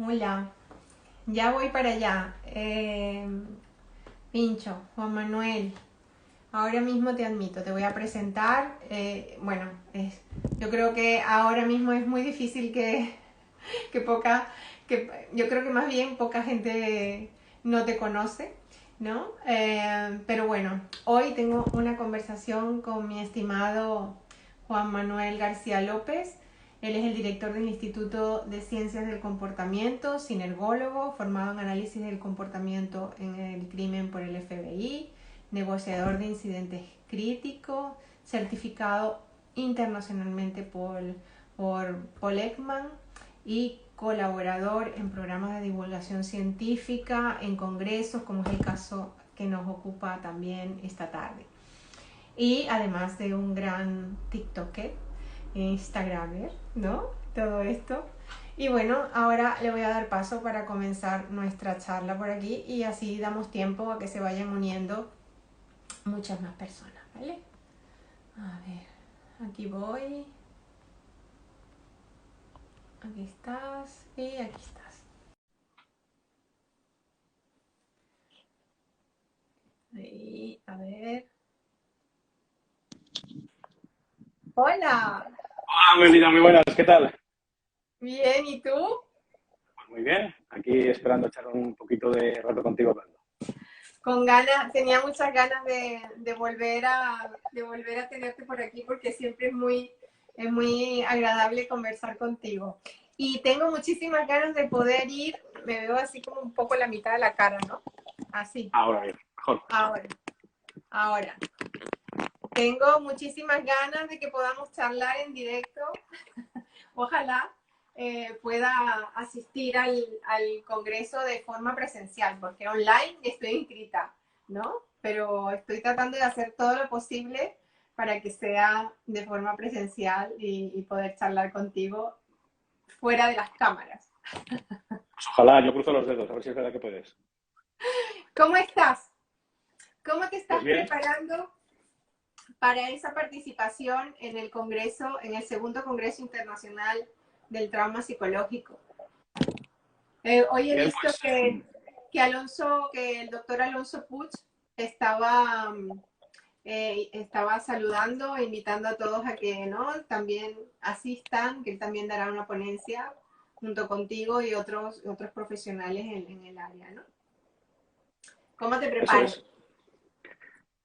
Hola, ya voy para allá. Pincho, Juan Manuel, ahora mismo te admito, te voy a presentar. Yo creo que ahora mismo es muy difícil que poca, yo creo que más bien poca gente no te conoce, ¿no? Pero bueno, hoy tengo una conversación con mi estimado Juan Manuel García López. Él es el director del Instituto de Ciencias del Comportamiento, sinergólogo, formado en análisis del comportamiento en el crimen por el FBI, negociador de incidentes críticos, certificado internacionalmente por Paul Ekman y colaborador en programas de divulgación científica, en congresos, como es el caso que nos ocupa también esta tarde. Y además de un gran TikToker, Instagramer, ¿no? Todo esto. Y bueno, ahora le voy a dar paso para comenzar nuestra charla por aquí y así damos tiempo a que se vayan uniendo muchas más personas, ¿vale? A ver, aquí voy. Aquí estás y aquí estás. Ahí, a ver. Hola, Ah, Melina, muy buenas, ¿qué tal? bien, ¿y tú? Pues muy bien, aquí esperando echar un poquito de rato contigo hablando. Con ganas, tenía muchas ganas de volver a tenerte por aquí porque siempre es muy agradable conversar contigo. Y tengo muchísimas ganas de poder ir, me veo así como un poco la mitad de la cara, ¿no? Así, Ahora bien, mejor. ahora, ahora. Tengo muchísimas ganas de que podamos charlar en directo. Ojalá pueda asistir al congreso de forma presencial, porque online estoy inscrita, ¿no? Pero estoy tratando de hacer todo lo posible para que sea de forma presencial y poder charlar contigo fuera de las cámaras. Pues ojalá, yo cruzo los dedos, a ver si es verdad que puedes. ¿Cómo estás? ¿Cómo te Pues estás bien, preparando para esa participación en el congreso, en el segundo congreso internacional del trauma psicológico? Hoy he bien, visto pues que el doctor Alonso Puig estaba, estaba saludando, invitando a todos a que no también asistan, que él también dará una ponencia junto contigo y otros profesionales en el área, ¿no? ¿Cómo te eso preparas? es.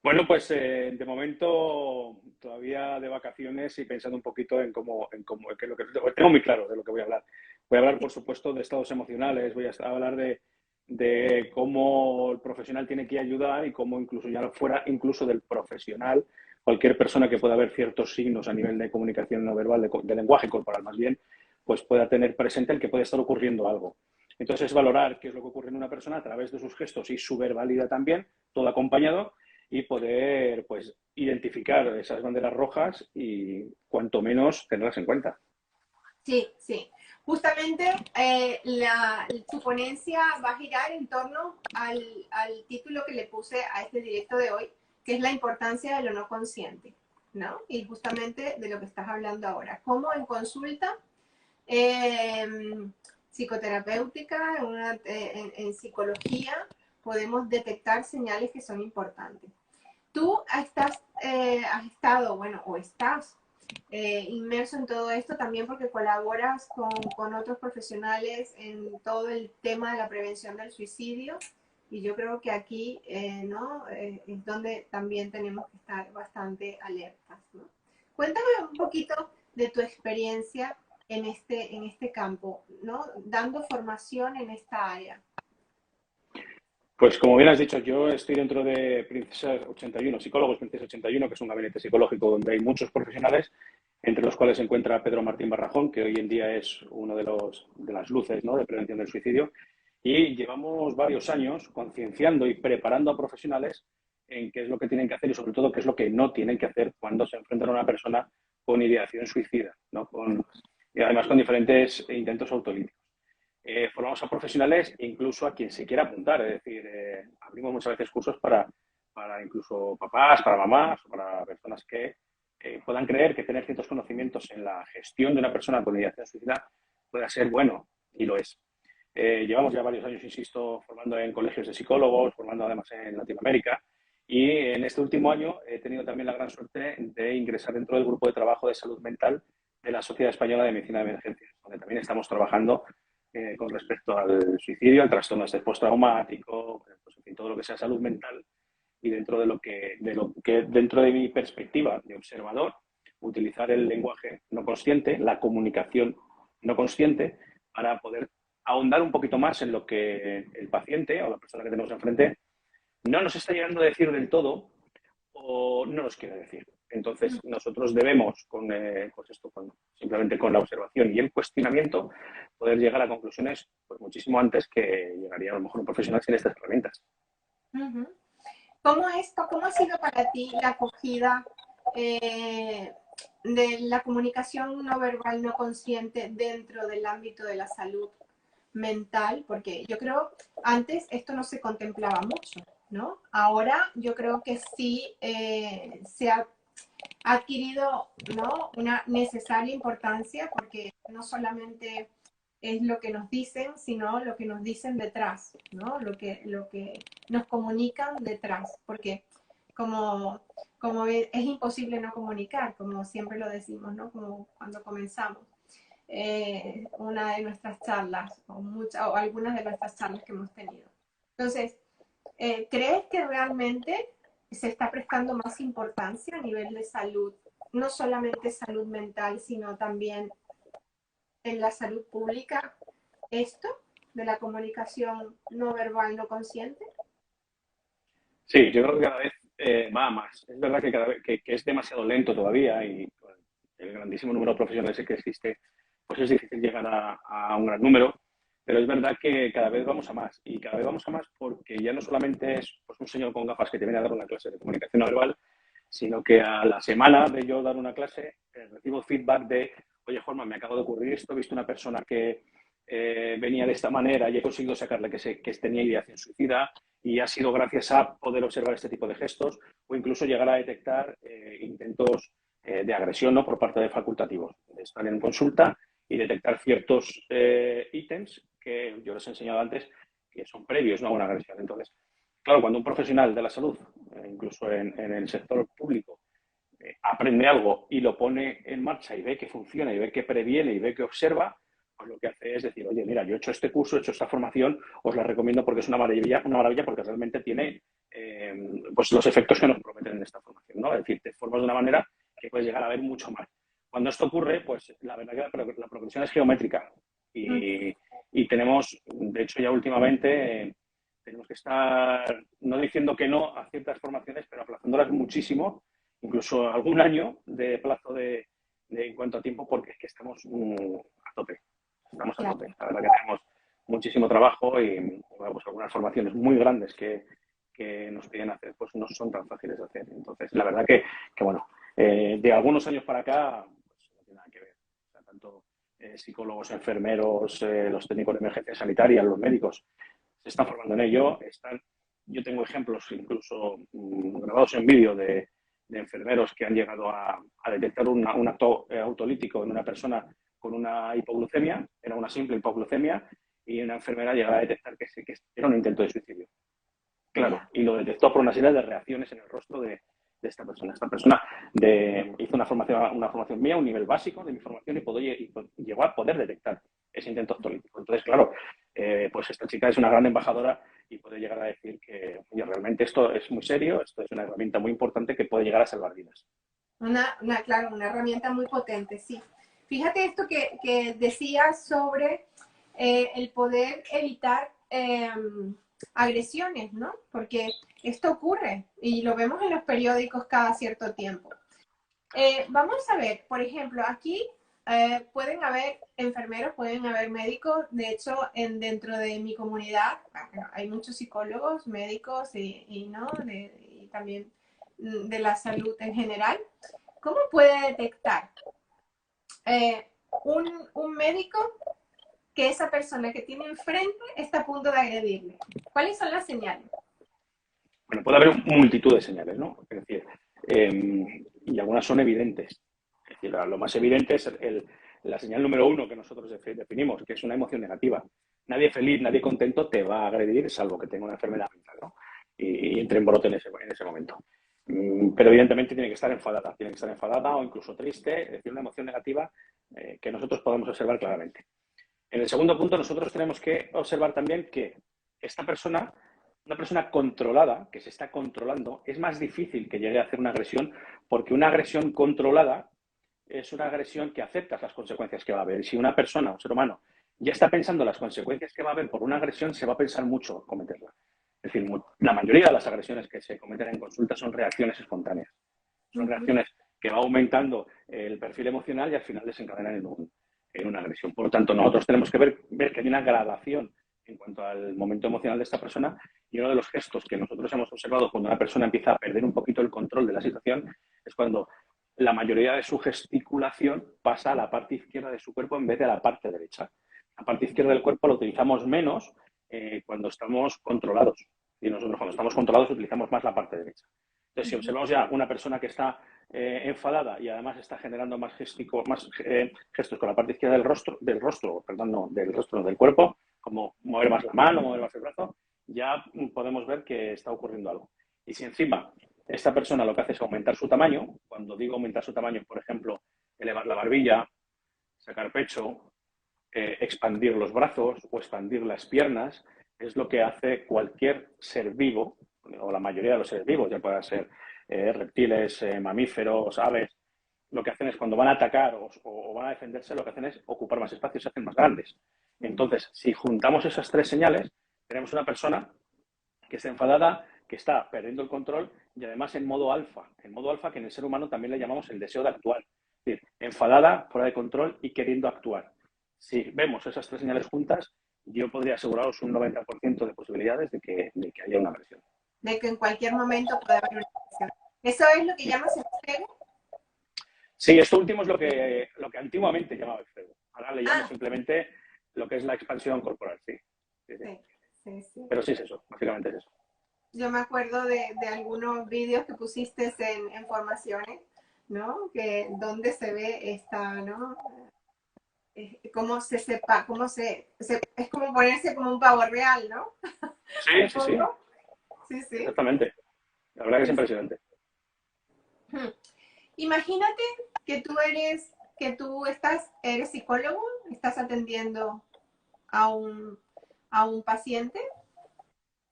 Bueno, pues de momento todavía de vacaciones y pensando un poquito en qué es lo que tengo muy claro de lo que voy a hablar. Voy a hablar, por supuesto, de estados emocionales, voy a hablar de cómo el profesional tiene que ayudar y cómo incluso ya fuera incluso del profesional, cualquier persona que pueda ver ciertos signos a nivel de comunicación no verbal, de lenguaje corporal más bien, pues pueda tener presente el que puede estar ocurriendo algo. Entonces, es valorar qué es lo que ocurre en una persona a través de sus gestos y su verbalidad también, todo acompañado y poder pues identificar esas banderas rojas y cuanto menos tenerlas en cuenta. Sí, sí. Justamente su ponencia va a girar en torno al título que le puse a este directo de hoy, que es la importancia de lo no consciente, ¿no? Y justamente de lo que estás hablando ahora. Cómo en consulta eh, psicoterapéutica, en psicología, podemos detectar señales que son importantes. Tú has estado, bueno, o estás inmerso en todo esto también porque colaboras con otros profesionales en todo el tema de la prevención del suicidio y yo creo que aquí ¿no? Es donde también tenemos que estar bastante alertas. ¿No? Cuéntame un poquito de tu experiencia en este campo, ¿no? Dando formación en esta área. Pues como bien has dicho, yo estoy dentro de Princesa 81, Psicólogos Princesa 81, que es un gabinete psicológico donde hay muchos profesionales, entre los cuales se encuentra Pedro Martín Barrajón, que hoy en día es uno de las luces, ¿no?, de prevención del suicidio. Y llevamos varios años concienciando y preparando a profesionales en qué es lo que tienen que hacer y sobre todo qué es lo que no tienen que hacer cuando se enfrentan a una persona con ideación suicida, ¿no? Y además con diferentes intentos autolíticos. Formamos a profesionales e incluso a quien se quiera apuntar, es decir, abrimos muchas veces cursos para incluso papás, para mamás, para personas que puedan creer que tener ciertos conocimientos en la gestión de una persona con ideación suicida pueda ser bueno, y lo es. Llevamos ya varios años, insisto, formando en colegios de psicólogos, formando además en Latinoamérica. Y en este último año he tenido también la gran suerte de ingresar dentro del grupo de trabajo de salud mental de la Sociedad Española de Medicina de Emergencias, donde también estamos trabajando con respecto al suicidio, al trastorno de estrés postraumático, pues, en fin, todo lo que sea salud mental y dentro de dentro de mi perspectiva de observador, utilizar el lenguaje no consciente, la comunicación no consciente, para poder ahondar un poquito más en lo que el paciente o la persona que tenemos enfrente no nos está llegando a decir del todo o no nos quiere decir. Entonces, nosotros debemos, pues esto, simplemente con la observación y el cuestionamiento, poder llegar a conclusiones pues, muchísimo antes que llegaría a lo mejor un profesional sin estas herramientas. Uh-huh. ¿Cómo ha sido para ti la acogida de la comunicación no verbal, no consciente dentro del ámbito de la salud mental? Porque yo creo, antes esto no se contemplaba mucho, ¿no? Ahora yo creo que sí se ha adquirido, ¿no?, una necesaria importancia, porque no solamente es lo que nos dicen, sino lo que nos dicen detrás, ¿no? Lo que nos comunican detrás, porque como es imposible no comunicar, como siempre lo decimos, ¿no? Como cuando comenzamos una de nuestras charlas o algunas de nuestras charlas que hemos tenido. Entonces, ¿crees que realmente se está prestando más importancia a nivel de salud, no solamente salud mental, sino también en la salud pública, esto de la comunicación no verbal, no consciente? Sí, yo creo que cada vez va a más. Es verdad que cada vez que es demasiado lento todavía y con el grandísimo número de profesionales que existe, pues es difícil llegar a un gran número, pero es verdad que cada vez vamos a más y cada vez vamos a más porque ya no solamente es pues, un señor con gafas que te viene a dar una clase de comunicación no verbal, sino que a la semana de yo dar una clase recibo feedback de, oye, Juanma, me acabo de ocurrir esto, he visto una persona que venía de esta manera y he conseguido sacarle que tenía ideación suicida y ha sido gracias a poder observar este tipo de gestos o incluso llegar a detectar intentos de agresión, ¿no?, por parte de facultativos. De estar en consulta y detectar ciertos ítems que yo les he enseñado antes que son previos, ¿no?, a una agresión. Entonces, claro, cuando un profesional de la salud, incluso en el sector público, aprende algo y lo pone en marcha y ve que funciona y ve que previene y ve que observa, pues lo que hace es decir, oye, mira, yo he hecho este curso, he hecho esta formación, os la recomiendo porque es una maravilla porque realmente tiene pues los efectos que nos prometen en esta formación, ¿no? Es decir, te formas de una manera que puedes llegar a ver mucho más. Cuando esto ocurre, pues la verdad que la progresión es geométrica y tenemos, de hecho ya últimamente, tenemos que estar no diciendo que no a ciertas formaciones, pero aplazándolas muchísimo, incluso algún año de plazo en cuanto a tiempo, porque es que estamos a tope. Estamos a tope. La verdad que tenemos muchísimo trabajo y bueno, pues algunas formaciones muy grandes que nos piden hacer, pues no son tan fáciles de hacer. Entonces, la verdad que bueno, de algunos años para acá, pues no tiene nada que ver. O sea, tanto psicólogos, enfermeros, los técnicos de emergencia sanitaria, los médicos, se están formando en ello. Yo tengo ejemplos incluso grabados en vídeo de enfermeros que han llegado a detectar un acto autolítico en una persona con una hipoglucemia, era una simple hipoglucemia, y una enfermera llegaba a detectar que era un intento de suicidio. Claro, y lo detectó por una serie de reacciones en el rostro de esta persona. Esta persona hizo una formación mía, un nivel básico de mi formación y llegó a poder detectar ese intento autolítico. Entonces, claro, pues esta chica es una gran embajadora y puede llegar a decir que oye, realmente esto es muy serio, esto es una herramienta muy importante que puede llegar a salvar vidas. Claro, una herramienta muy potente, sí. Fíjate esto que decías sobre el poder evitar agresiones, ¿no? Porque esto ocurre y lo vemos en los periódicos cada cierto tiempo. Vamos a ver, por ejemplo, aquí pueden haber enfermeros, pueden haber médicos. De hecho, dentro de mi comunidad bueno, hay muchos psicólogos, médicos y ¿no? Y también de la salud en general. ¿Cómo puede detectar eh, un médico que esa persona que tiene enfrente está a punto de agredirle? ¿Cuáles son las señales? Bueno, puede haber multitud de señales, ¿no? Es decir, y algunas son evidentes. Es decir, lo más evidente es la señal número uno que nosotros definimos, que es una emoción negativa. Nadie feliz, nadie contento te va a agredir, salvo que tenga una enfermedad mental, ¿no? Y entre en brote en ese momento. Pero evidentemente tiene que estar enfadada o incluso triste, es decir, una emoción negativa que nosotros podemos observar claramente. En el segundo punto, nosotros tenemos que observar también que esta persona, una persona controlada, que se está controlando, es más difícil que llegue a hacer una agresión, porque una agresión controlada es una agresión que aceptas las consecuencias que va a haber. Y si una persona, un ser humano, ya está pensando las consecuencias que va a haber por una agresión, se va a pensar mucho cometerla. Es decir, la mayoría de las agresiones que se cometen en consulta son reacciones espontáneas. Son reacciones que va aumentando el perfil emocional y al final desencadenan en una agresión. Por lo tanto, nosotros tenemos que ver que hay una gradación en cuanto al momento emocional de esta persona, y uno de los gestos que nosotros hemos observado cuando una persona empieza a perder un poquito el control de la situación es cuando la mayoría de su gesticulación pasa a la parte izquierda de su cuerpo en vez de a la parte derecha. La parte izquierda del cuerpo la utilizamos menos cuando estamos controlados. Y nosotros cuando estamos controlados utilizamos más la parte derecha. Entonces, si observamos ya una persona que está enfadada y además está generando más gestos con la parte izquierda del rostro, del cuerpo, como mover más la mano, mover más el brazo, ya podemos ver que está ocurriendo algo. Y si encima esta persona lo que hace es aumentar su tamaño, cuando digo aumentar su tamaño, por ejemplo, elevar la barbilla, sacar pecho, expandir los brazos o expandir las piernas, es lo que hace cualquier ser vivo, o la mayoría de los seres vivos, ya puedan ser reptiles, mamíferos, aves, lo que hacen es cuando van a atacar o van a defenderse, lo que hacen es ocupar más espacio y se hacen más grandes. Entonces, si juntamos esas tres señales, tenemos una persona que está enfadada, que está perdiendo el control y además en modo alfa que en el ser humano también le llamamos el deseo de actuar. Es decir, enfadada, fuera de control y queriendo actuar. Si vemos esas tres señales juntas, yo podría aseguraros un 90% de posibilidades de que haya una agresión. De que en cualquier momento puede haber una agresión. ¿Eso es lo que llamas el fuego? Sí, esto último es lo que antiguamente llamaba el fuego. Ahora le llamo simplemente lo que es la expansión corporal, sí. Sí. Pero sí es eso, básicamente es eso. Yo me acuerdo de algunos vídeos que pusiste en formaciones, ¿no? Que donde se ve esta, ¿no? Cómo se sepa, es como ponerse como un pavo real, ¿no? Sí. Sí. Exactamente. La verdad que es impresionante. Imagínate que eres psicólogo, estás atendiendo a un paciente.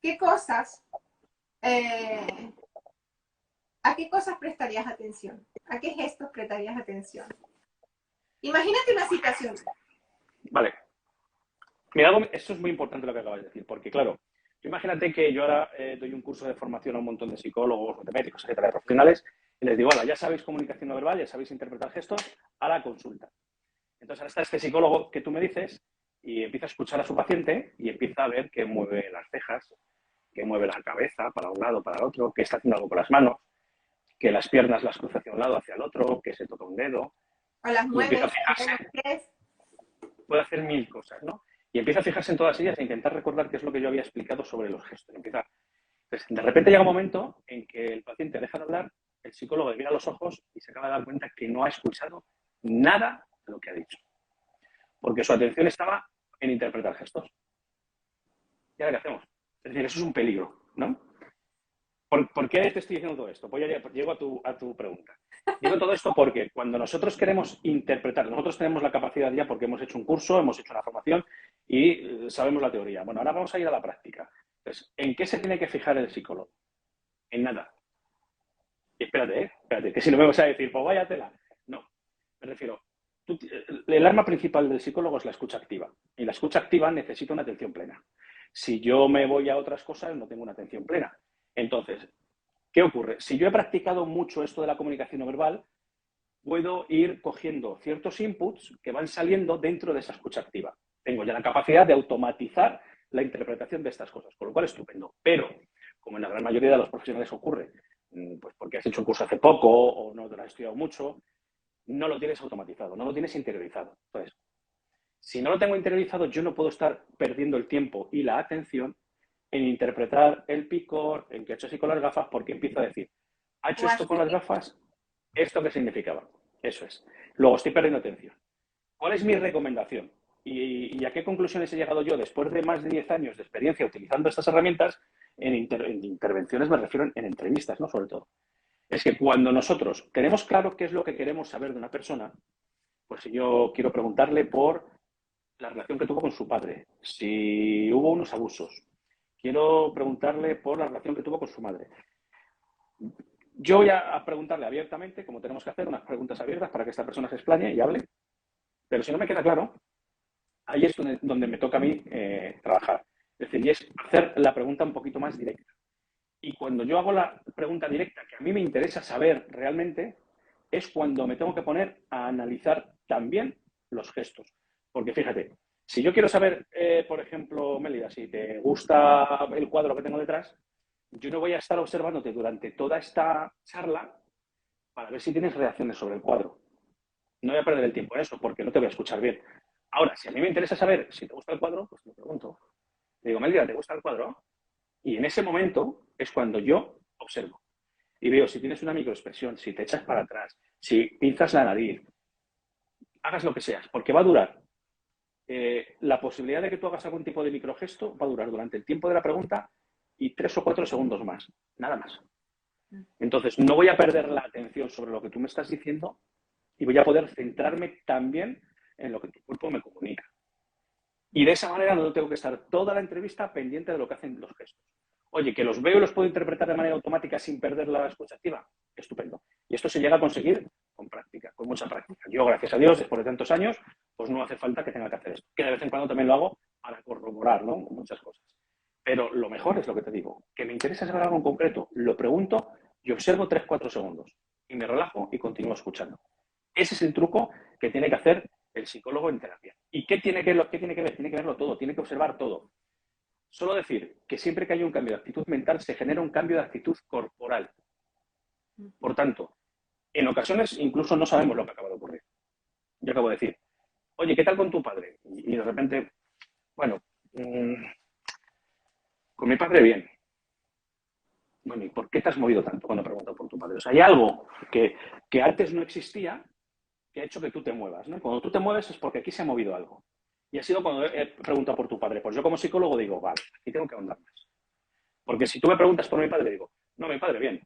¿Qué cosas, a qué cosas prestarías atención? ¿A qué gestos prestarías atención? Imagínate una situación. Vale. Mira, esto es muy importante lo que acabas de decir, porque claro, imagínate que yo ahora doy un curso de formación a un montón de psicólogos, de médicos, etcétera, de profesionales, y les digo, hola, ya sabéis comunicación no verbal, ya sabéis interpretar gestos, a la consulta. Entonces ahora está este psicólogo que tú me dices y empieza a escuchar a su paciente y empieza a ver que mueve las cejas, que mueve la cabeza para un lado, para el otro, que está haciendo algo con las manos, que las piernas las cruza hacia un lado, hacia el otro, que se toca un dedo. O las Y empieza a mueves, fijarse. Puede hacer mil cosas, ¿no? Y empieza a fijarse en todas ellas e intentar recordar qué es lo que yo había explicado sobre los gestos. Entonces, de repente llega un momento en que el paciente deja de hablar, el psicólogo le mira a los ojos y se acaba de dar cuenta que no ha escuchado nada de lo que ha dicho. Porque su atención estaba en interpretar gestos. ¿Y ahora qué hacemos? Es decir, eso es un peligro, ¿no? ¿Por qué te estoy diciendo todo esto? Pues ya llego a tu pregunta. Digo todo esto porque cuando nosotros queremos interpretar, nosotros tenemos la capacidad ya porque hemos hecho un curso, hemos hecho una formación y sabemos la teoría. Bueno, ahora vamos a ir a la práctica. Entonces, ¿en qué se tiene que fijar el psicólogo? En nada. Y espérate, que si no me vas a decir, pues vaya tela. No, me refiero, el arma principal del psicólogo es la escucha activa. Y la escucha activa necesita una atención plena. Si yo me voy a otras cosas, no tengo una atención plena. Entonces, ¿qué ocurre? Si yo he practicado mucho esto de la comunicación no verbal, puedo ir cogiendo ciertos inputs que van saliendo dentro de esa escucha activa. Tengo ya la capacidad de automatizar la interpretación de estas cosas, con lo cual estupendo. Pero, como en la gran mayoría de los profesionales ocurre, pues porque has hecho un curso hace poco o no te lo has estudiado mucho, no lo tienes automatizado, no lo tienes interiorizado. Entonces, si no lo tengo interiorizado, yo no puedo estar perdiendo el tiempo y la atención en interpretar el picor, en qué ha hecho así con las gafas, porque empiezo a decir, ¿ha hecho esto con las gafas? ¿Esto qué significaba? Eso es. Luego estoy perdiendo atención. ¿Cuál es mi recomendación? ¿Y a qué conclusiones he llegado yo después de más de 10 años de experiencia utilizando estas herramientas? En intervenciones me refiero en entrevistas, ¿no? Sobre todo. Es que cuando nosotros tenemos claro qué es lo que queremos saber de una persona, pues si yo quiero preguntarle por la relación que tuvo con su padre, si hubo unos abusos, quiero preguntarle por la relación que tuvo con su madre. Yo voy a preguntarle abiertamente, como tenemos que hacer, unas preguntas abiertas para que esta persona se explaye y hable, pero si no me queda claro, ahí es donde me toca a mí trabajar. Es decir, y es hacer la pregunta un poquito más directa. Y cuando yo hago la pregunta directa que a mí me interesa saber realmente, es cuando me tengo que poner a analizar también los gestos. Porque fíjate, si yo quiero saber, por ejemplo, Mélida, si te gusta el cuadro que tengo detrás, yo no voy a estar observándote durante toda esta charla para ver si tienes reacciones sobre el cuadro. No voy a perder el tiempo en eso porque no te voy a escuchar bien. Ahora, si a mí me interesa saber si te gusta el cuadro, pues te pregunto. Le digo, Mélida, ¿te gusta el cuadro? Y en ese momento es cuando yo observo y veo si tienes una microexpresión, si te echas para atrás, si pinzas la nariz, hagas lo que seas, porque va a durar. La posibilidad de que tú hagas algún tipo de microgesto va a durar durante el tiempo de la pregunta y 3 o 4 segundos más, nada más. Entonces, no voy a perder la atención sobre lo que tú me estás diciendo y voy a poder centrarme también en lo que tu cuerpo me comunica. Y de esa manera no tengo que estar toda la entrevista pendiente de lo que hacen los gestos. Oye, que los veo y los puedo interpretar de manera automática sin perder la escucha activa. Estupendo. Y esto se llega a conseguir con práctica, con mucha práctica. Yo, gracias a Dios, después de tantos años, pues no hace falta que tenga que hacer esto. Que de vez en cuando también lo hago para corroborar, ¿no? Muchas cosas. Pero lo mejor es lo que te digo. Que me interesa saber algo en concreto, lo pregunto y observo 3 o 4 segundos. Y me relajo y continúo escuchando. Ese es el truco que tiene que hacer el psicólogo en terapia. ¿Y qué tiene que ver? Tiene que verlo todo, tiene que observar todo. Solo decir que siempre que hay un cambio de actitud mental se genera un cambio de actitud corporal. Por tanto, en ocasiones incluso no sabemos lo que acaba de ocurrir. Yo acabo de decir, oye, ¿qué tal con tu padre? Y de repente, bueno, con mi padre bien. Bueno, ¿y por qué te has movido tanto cuando pregunto por tu padre? O sea, hay algo que antes no existía que ha hecho que tú te muevas, ¿no? Cuando tú te mueves es porque aquí se ha movido algo. Y ha sido cuando he preguntado por tu padre. Pues yo como psicólogo digo, vale, aquí tengo que ahondar más. Porque si tú me preguntas por mi padre, digo, no, mi padre, bien.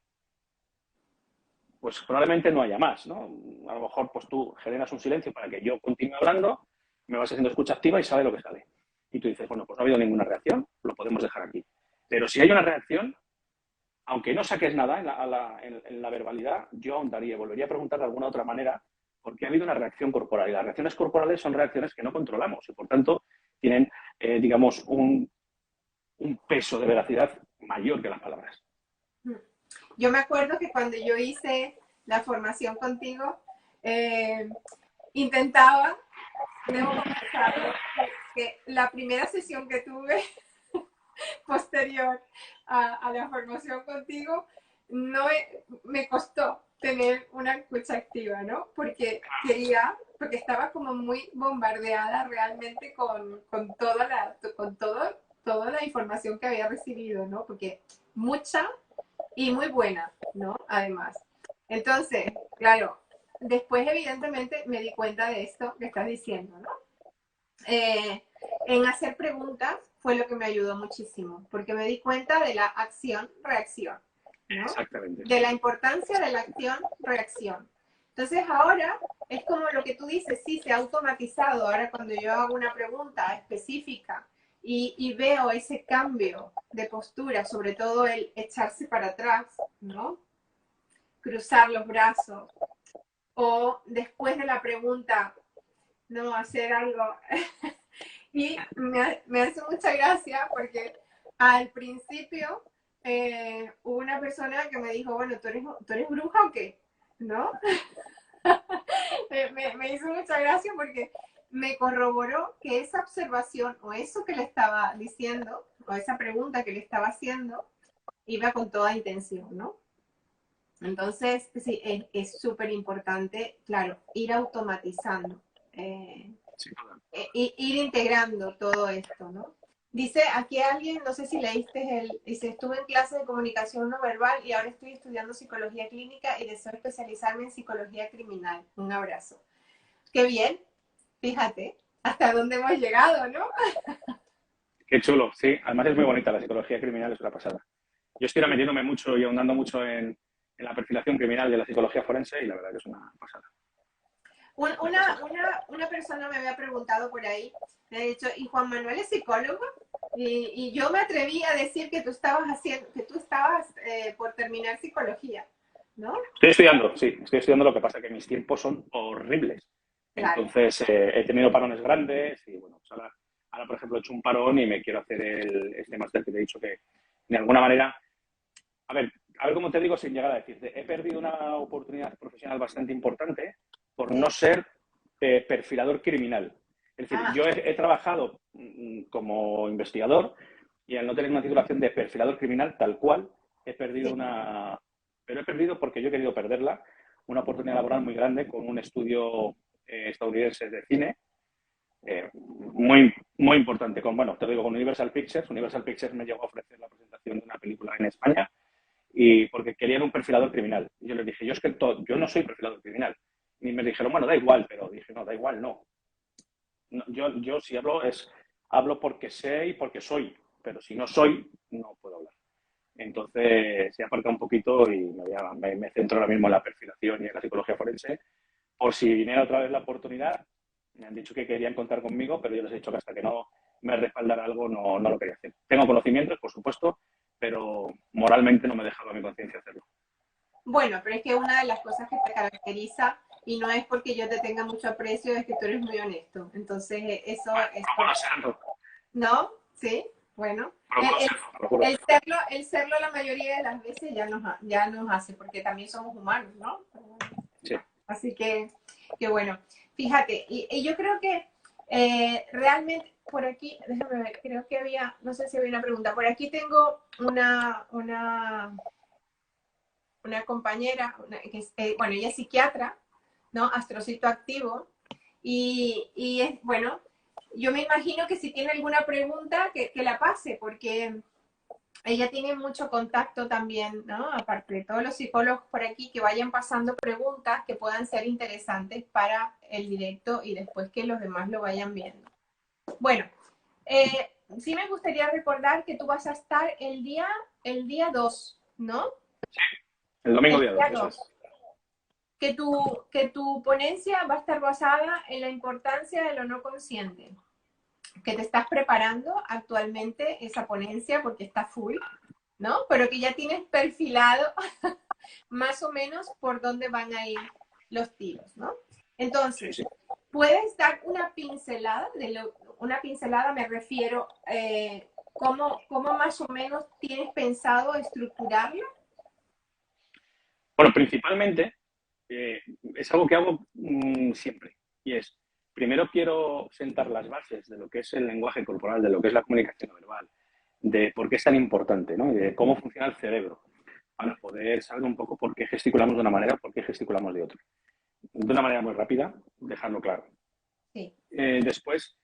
Pues probablemente no haya más, ¿no? A lo mejor pues tú generas un silencio para que yo continúe hablando, me vas haciendo escucha activa y sale lo que sale. Y tú dices, bueno, pues no ha habido ninguna reacción, lo podemos dejar aquí. Pero si hay una reacción, aunque no saques nada en la verbalidad, yo ahondaría, volvería a preguntar de alguna otra manera, porque ha habido una reacción corporal. Y las reacciones corporales son reacciones que no controlamos y, por tanto, tienen, digamos, un peso de veracidad mayor que las palabras. Yo me acuerdo que cuando yo hice la formación contigo, intentaba, debo confesarlo, que la primera sesión que tuve posterior a la formación contigo, no me costó tener una escucha activa, ¿no? Porque estaba como muy bombardeada realmente con toda la información que había recibido, ¿no? Porque mucha y muy buena, ¿no? Además. Entonces, claro, después evidentemente me di cuenta de esto que estás diciendo, ¿no? En hacer preguntas fue lo que me ayudó muchísimo, porque me di cuenta de la acción-reacción, ¿no? Exactamente. De la importancia de la acción-reacción. Entonces ahora es como lo que tú dices, sí, se ha automatizado. Ahora cuando yo hago una pregunta específica y veo ese cambio de postura, sobre todo el echarse para atrás, ¿no? Cruzar los brazos, o después de la pregunta, no, hacer algo. Y me hace mucha gracia porque al principio hubo una persona que me dijo, bueno, ¿tú eres bruja o qué? ¿No? Me hizo mucha gracia porque me corroboró que esa observación o eso que le estaba diciendo, o esa pregunta que le estaba haciendo, iba con toda intención, ¿no? Entonces, sí, es súper importante, claro, ir automatizando. Sí, Ir integrando todo esto, ¿no? Dice aquí alguien, no sé si leíste dice, estuve en clase de comunicación no verbal y ahora estoy estudiando psicología clínica y deseo especializarme en psicología criminal. Un abrazo. Qué bien, fíjate. hasta dónde hemos llegado, ¿no? Qué chulo, sí. Además es muy bonita, la psicología criminal es una pasada. Yo estoy ahora metiéndome mucho y ahondando mucho en la perfilación criminal de la psicología forense y la verdad que es una pasada. Una pasada. Una persona me había preguntado por ahí, me ha dicho, ¿y Juan Manuel es psicólogo? Y yo me atreví a decir que tú estabas haciendo, que tú estabas por terminar psicología, ¿no? Estoy estudiando, sí, estoy estudiando, lo que pasa que mis tiempos son horribles. Claro. Entonces, he tenido parones grandes y, bueno, pues ahora, por ejemplo, he hecho un parón y me quiero hacer este máster que te he dicho que, de alguna manera, a ver cómo te digo sin llegar a decirte, he perdido una oportunidad profesional bastante importante por Sí. no ser perfilador criminal. Es decir, Ah, yo he trabajado como investigador y al no tener una titulación de perfilador criminal tal cual, he perdido sí. una... Pero he perdido porque yo he querido perderla, una oportunidad laboral muy grande con un estudio estadounidense de cine, muy importante. Bueno, te lo digo, con Universal Pictures. Universal Pictures me llegó a ofrecer la presentación de una película en España y porque querían un perfilador criminal. Y yo les dije, yo no soy perfilador criminal. Y me dijeron, bueno, da igual, pero dije, no, da igual, no. Yo si hablo porque sé y porque soy, pero si no soy, no puedo hablar. Entonces se aparta un poquito y me centro ahora mismo en la perfilación y en la psicología forense. Por si viniera otra vez la oportunidad, me han dicho que querían contar conmigo, pero yo les he dicho que hasta que no me respaldara algo no lo quería hacer. Tengo conocimientos, por supuesto, pero moralmente no me dejaba mi conciencia hacerlo. Bueno, pero es que una de las cosas que te caracteriza, y no es porque yo te tenga mucho aprecio, es que tú eres muy honesto. Entonces, Procuro serlo, ¿no? Sí, bueno. procuro serlo, procuro serlo. El serlo la mayoría de las veces ya nos hace, porque también somos humanos, ¿no? Sí. Así que bueno, fíjate, y yo creo que realmente por aquí, déjame ver, creo que había, no sé si había una pregunta, por aquí tengo una compañera, que es, bueno, ella es psiquiatra, ¿no? Astrocito activo, y es, bueno, yo me imagino que si tiene alguna pregunta, que la pase, porque ella tiene mucho contacto también, ¿no? Aparte de todos los psicólogos por aquí que vayan pasando preguntas que puedan ser interesantes para el directo y después que los demás lo vayan viendo. Bueno, sí me gustaría recordar que tú vas a estar el día 2, ¿no? El domingo El día 2, día eso 2. es. Que tu ponencia va a estar basada en la importancia de lo no consciente, que te estás preparando actualmente esa ponencia porque está full, ¿no? Pero que ya tienes perfilado más o menos por dónde van a ir los tiros, ¿no? Sí, Entonces, sí. ¿puedes dar una pincelada me refiero, cómo más o menos tienes pensado estructurarlo? Bueno, principalmente es algo que hago siempre y es, primero quiero sentar las bases de lo que es el lenguaje corporal, de lo que es la comunicación no verbal, de por qué es tan importante, ¿no? Y de cómo funciona el cerebro para poder saber un poco por qué gesticulamos de una manera, por qué gesticulamos de otra. De una manera muy rápida, dejarlo claro. Sí. Después,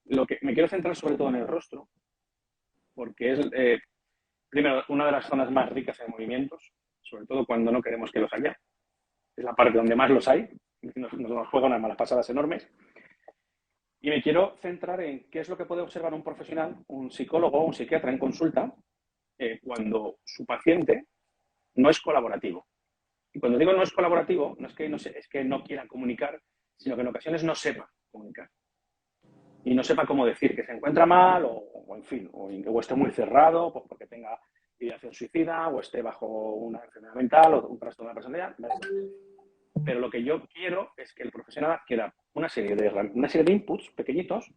lo que me quiero centrar sobre todo en el rostro, porque es, primero, una de las zonas más ricas en movimientos, sobre todo cuando no queremos que los haya. Es la parte donde más los hay, nos juega unas malas pasadas enormes. Y me quiero centrar en qué es lo que puede observar un profesional, un psicólogo o un psiquiatra en consulta, cuando su paciente no es colaborativo. Y cuando digo no es colaborativo, no es que es que no quiera comunicar, sino que en ocasiones no sepa comunicar. Y no sepa cómo decir que se encuentra mal o en fin, o esté muy cerrado pues porque tenga ideación suicida o esté bajo una enfermedad mental o un trastorno de la personalidad. Pero lo que yo quiero es que el profesional adquiera una serie de inputs pequeñitos,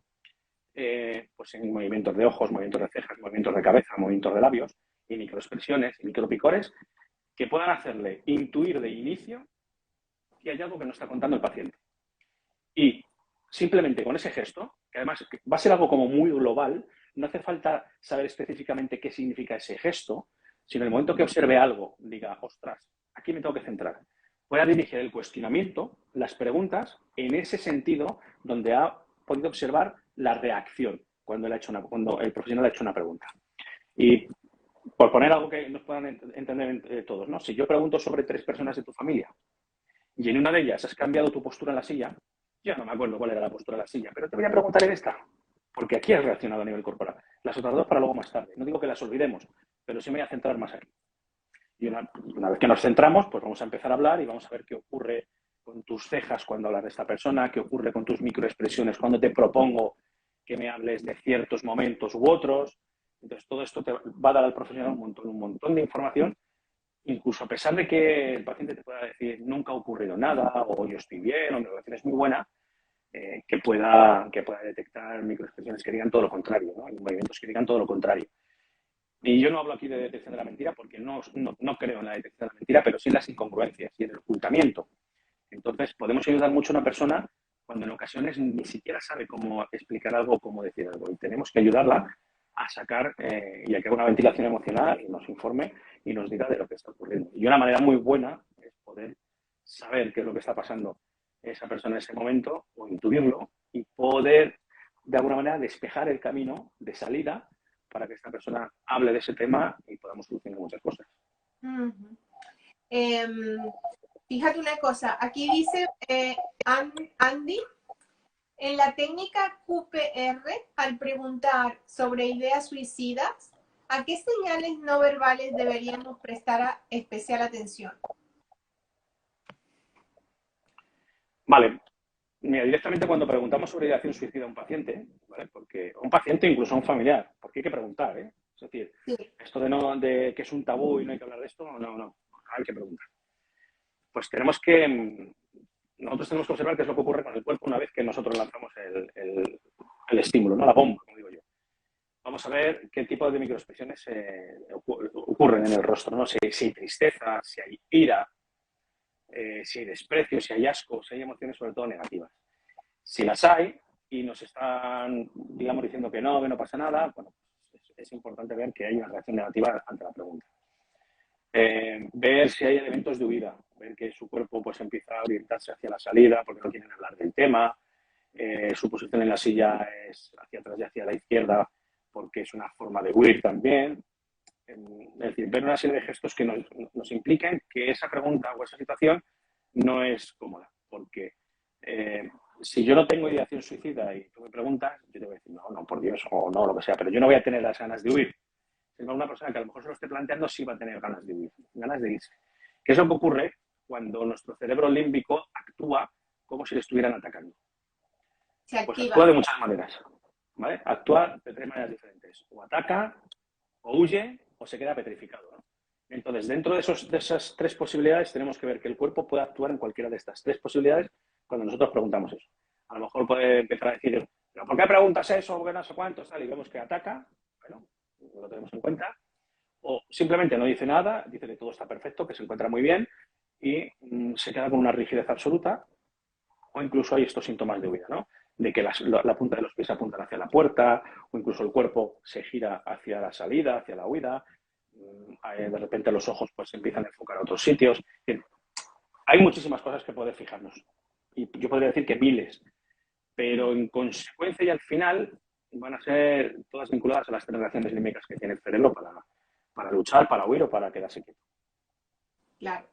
pues en movimientos de ojos, movimientos de cejas, movimientos de cabeza, movimientos de labios, y microexpresiones y micropicores, que puedan hacerle intuir de inicio que hay algo que no está contando el paciente. Y simplemente con ese gesto, que además va a ser algo como muy global, no hace falta saber específicamente qué significa ese gesto, sino en el momento que observe algo, diga, ostras, aquí me tengo que centrar. Voy a dirigir el cuestionamiento, las preguntas, en ese sentido donde ha podido observar la reacción cuando el profesional ha hecho una pregunta. Y por poner algo que nos puedan entender todos, ¿no? Si yo pregunto sobre 3 personas de tu familia y en una de ellas has cambiado tu postura en la silla, Ya no me acuerdo cuál era la postura de la silla, pero te voy a preguntar en esta, porque aquí has reaccionado a nivel corporal. Las otras dos para luego más tarde. No digo que las olvidemos, pero sí me voy a centrar más aquí. Y una vez que nos centramos, pues vamos a empezar a hablar y vamos a ver qué ocurre con tus cejas cuando hablas de esta persona, qué ocurre con tus microexpresiones cuando te propongo que me hables de ciertos momentos u otros. Entonces, todo esto te va a dar al profesional un montón de información, incluso a pesar de que el paciente te pueda decir nunca ha ocurrido nada, o yo estoy bien, o mi relación es muy buena, que pueda detectar microexpresiones que digan todo lo contrario, ¿no? Y movimientos que digan todo lo contrario. Y yo no hablo aquí de detección de la mentira porque no creo en la detección de la mentira, pero sí en las incongruencias y en el ocultamiento. Entonces, podemos ayudar mucho a una persona cuando en ocasiones ni siquiera sabe cómo explicar algo o cómo decir algo. Y tenemos que ayudarla a sacar y a que haga una ventilación emocional y nos informe y nos diga de lo que está ocurriendo. Y una manera muy buena es poder saber qué es lo que está pasando esa persona en ese momento o intuirlo y poder, de alguna manera, despejar el camino de salida para que esta persona hable de ese tema y podamos solucionar muchas cosas. Uh -huh. Fíjate una cosa, aquí dice Andy, en la técnica QPR, al preguntar sobre ideas suicidas, ¿a qué señales no verbales deberíamos prestar especial atención? Vale, mira, directamente cuando preguntamos sobre ideación suicida a un paciente, ¿vale? Porque a un paciente, incluso a un familiar, porque hay que preguntar, ¿eh? Es decir, sí. esto de que es un tabú y no hay que hablar de esto, no, hay que preguntar. Pues nosotros tenemos que observar qué es lo que ocurre con el cuerpo una vez que nosotros lanzamos el estímulo, ¿no? La bomba, como digo yo. Vamos a ver qué tipo de microexpresiones ocurren en el rostro, ¿no? Si hay tristeza, si hay ira, si hay desprecio, si hay asco, si hay emociones sobre todo negativas. Si las hay y nos están, digamos, diciendo que no pasa nada, bueno, es importante ver que hay una reacción negativa ante la pregunta. Ver si hay elementos de huida, ver que su cuerpo pues empieza a orientarse hacia la salida porque no quieren hablar del tema, su posición en la silla es hacia atrás y hacia la izquierda porque es una forma de huir también. Es decir, ver una serie de gestos que nos impliquen que esa pregunta o esa situación no es cómoda, porque si yo no tengo ideación suicida y tú me preguntas, yo te voy a decir, no, por Dios, o no, lo que sea, pero yo no voy a tener las ganas de huir. Sino una persona que a lo mejor se lo esté planteando sí va a tener ganas de huir, ganas de irse. ¿Qué es lo que ocurre cuando nuestro cerebro límbico actúa como si le estuvieran atacando? Se Pues activa. actúa de muchas maneras, ¿vale? Actúa de tres maneras diferentes. O ataca, o huye, o se queda petrificado, ¿no? Entonces, dentro de esas tres posibilidades, tenemos que ver que el cuerpo puede actuar en cualquiera de estas tres posibilidades cuando nosotros preguntamos eso. A lo mejor puede empezar a decir, ¿pero por qué preguntas eso? Porque no sé cuántos, tal, y vemos que ataca, bueno, lo tenemos en cuenta. O simplemente no dice nada, dice que todo está perfecto, que se encuentra muy bien y se queda con una rigidez absoluta, o incluso hay estos síntomas de huida, ¿no? De que la punta de los pies apuntan hacia la puerta, o incluso el cuerpo se gira hacia la salida, hacia la huida. De repente los ojos pues empiezan a enfocar a otros sitios. Hay muchísimas cosas que poder fijarnos. Y yo podría decir que miles. Pero en consecuencia y al final van a ser todas vinculadas a las tres reacciones límbicas que tiene el cerebro para luchar, para huir o para quedarse quieto. Claro.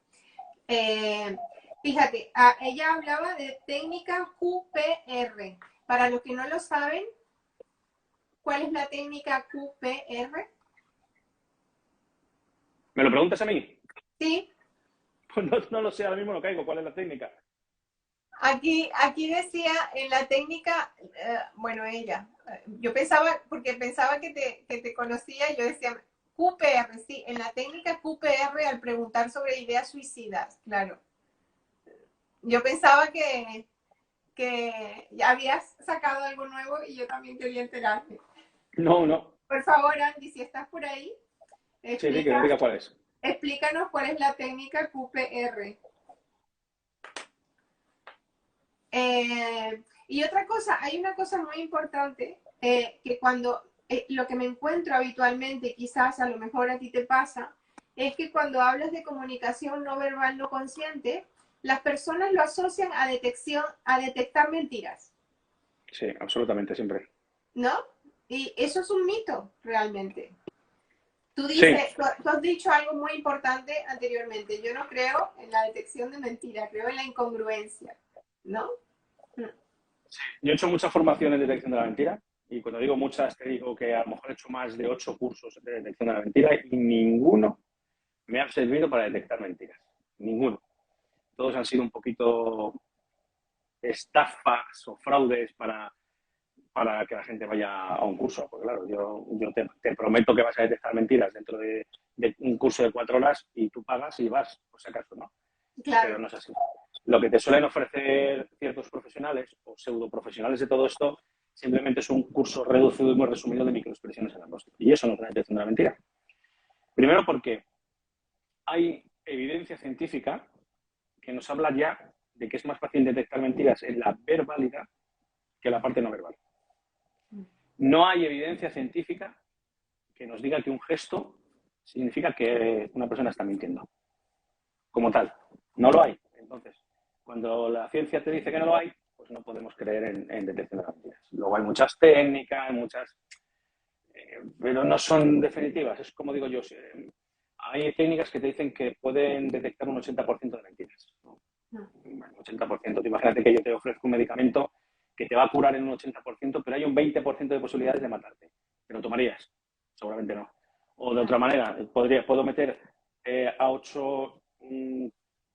Fíjate, ella hablaba de técnica QPR. Para los que no lo saben, ¿cuál es la técnica QPR? ¿Me lo preguntas a mí? Sí. Pues no lo sé, ahora mismo no caigo. ¿Cuál es la técnica? Aquí decía en la técnica, bueno, ella, yo pensaba, porque pensaba que te conocía, yo decía QPR, sí, en la técnica QPR al preguntar sobre ideas suicidas, claro. Yo pensaba que ya habías sacado algo nuevo y yo también quería enterarme. No. Por favor, Andy, si estás por ahí, Sí, diga cuál es. Explícanos cuál es la técnica QPR. Y otra cosa, hay una cosa muy importante que cuando lo que me encuentro habitualmente, quizás a lo mejor a ti te pasa, es que cuando hablas de comunicación no verbal no consciente, las personas lo asocian a detectar mentiras. Sí, absolutamente, siempre. ¿No? Y eso es un mito, realmente. Tú Sí. has dicho algo muy importante anteriormente. Yo no creo en la detección de mentiras, creo en la incongruencia, ¿no? Yo he hecho mucha formación en detección de la mentira y cuando digo muchas te digo que a lo mejor he hecho más de 8 cursos de detección de la mentira y ninguno me ha servido para detectar mentiras. Ninguno. Todos han sido un poquito estafas o fraudes para que la gente vaya a un curso. Porque claro, yo te prometo que vas a detectar mentiras dentro de un curso de 4 horas y tú pagas y vas, por si acaso, ¿no? Pero Claro, no es así. Lo que te suelen ofrecer ciertos profesionales o pseudo profesionales de todo esto simplemente es un curso reducido y muy resumido de microexpresiones en el rostro. Y eso no es una detección de la mentira. Primero porque hay evidencia científica que nos habla ya de que es más fácil detectar mentiras en la verbalidad que en la parte no verbal. No hay evidencia científica que nos diga que un gesto significa que una persona está mintiendo. Como tal, no lo hay. Entonces, cuando la ciencia te dice que no lo hay, pues no podemos creer en detección de las mentiras. Luego hay muchas técnicas, pero no son definitivas. Es como digo yo, hay técnicas que te dicen que pueden detectar un 80% de mentiras. ¿No? Bueno, 80%. Imagínate que yo te ofrezco un medicamento que te va a curar en un 80%, pero hay un 20% de posibilidades de matarte. ¿Te lo tomarías? Seguramente no. O de otra manera, puedo meter a 8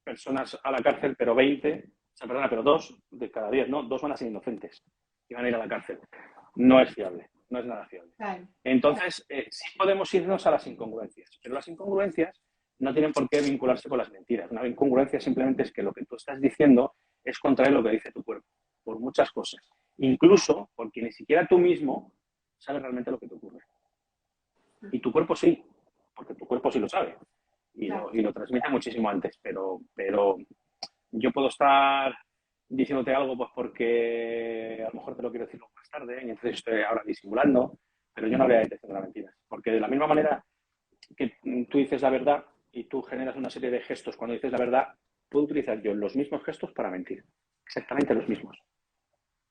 personas a la cárcel, pero 20, o sea, perdona, pero 2 de cada 10, ¿no? 2 van a ser inocentes y van a ir a la cárcel. No es fiable, no es nada fiable. claro. Entonces, sí podemos irnos a las incongruencias, pero las incongruencias no tienen por qué vincularse con las mentiras. Una incongruencia simplemente es que lo que tú estás diciendo es contrario a lo que dice tu cuerpo, por muchas cosas. Incluso porque ni siquiera tú mismo sabes realmente lo que te ocurre. Y tu cuerpo sí, porque tu cuerpo sí lo sabe Claro. y lo transmite muchísimo antes, pero yo puedo estar diciéndote algo pues porque a lo mejor te lo quiero decir más tarde y entonces estoy ahora disimulando, pero yo no voy a detectar la mentira. Porque de la misma manera que tú dices la verdad y tú generas una serie de gestos cuando dices la verdad, puedo utilizar yo los mismos gestos para mentir. Exactamente los mismos.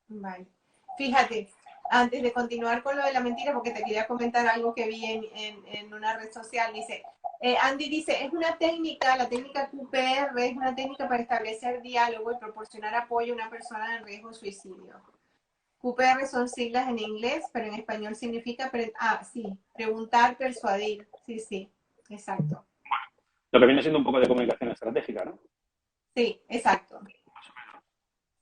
Vale. Fíjate, antes de continuar con lo de la mentira, porque te quería comentar algo que vi en una red social, dice, Andy dice, es una técnica, la técnica QPR es una técnica para establecer diálogo y proporcionar apoyo a una persona en riesgo de suicidio. QPR son siglas en inglés, pero en español significa, sí, preguntar, persuadir. Sí, sí, exacto. Lo que viene siendo un poco de comunicación estratégica, ¿no? Sí, exacto. Más o menos.